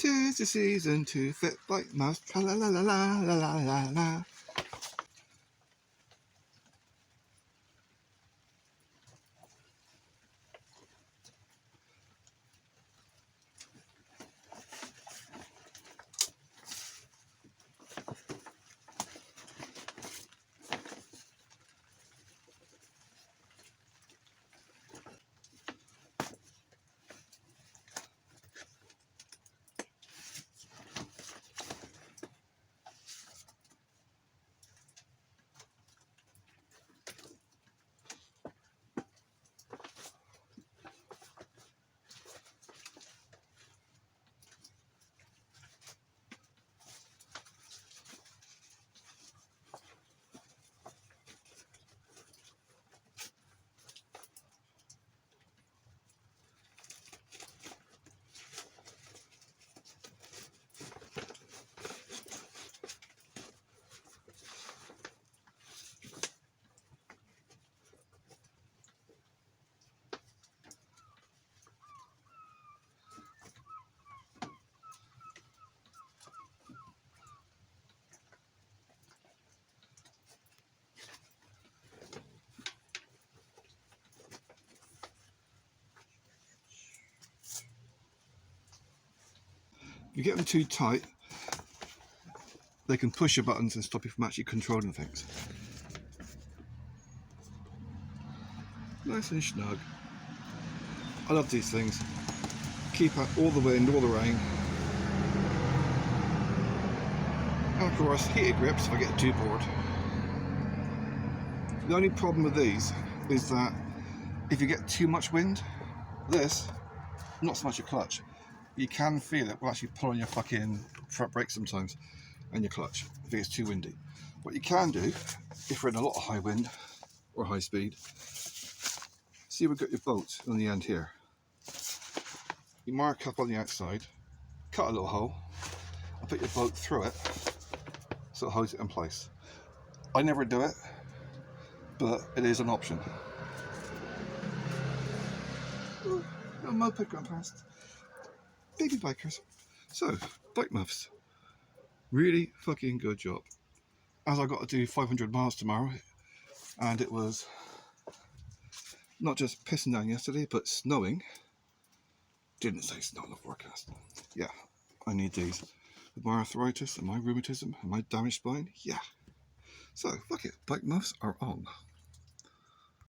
'Tis the season to fit like mouse. La la la la la la la la. If you get them too tight, they can push your buttons and stop you from actually controlling things. Nice and snug. I love these things. Keep out all the wind, all the rain. And of course, heated grips if I get too bored. The only problem with these is that if you get too much wind, this, not so much a clutch, you can feel it will actually pull on your fucking front brake sometimes and your clutch if it gets too windy. What you can do, if we're in a lot of high wind or high speed, see we've got your bolt on the end here. You mark up on the outside, cut a little hole, and put your bolt through it so it holds it in place. I never do it, but it is an option. Ooh, a moped going past. Baby bikers. So, bike muffs. Really fucking good job. As I got to do 500 miles tomorrow, and it was not just pissing down yesterday, but snowing. Didn't say snow in the forecast. Yeah, I need these. With my arthritis and my rheumatism and my damaged spine, yeah. So, fuck it, bike muffs are on.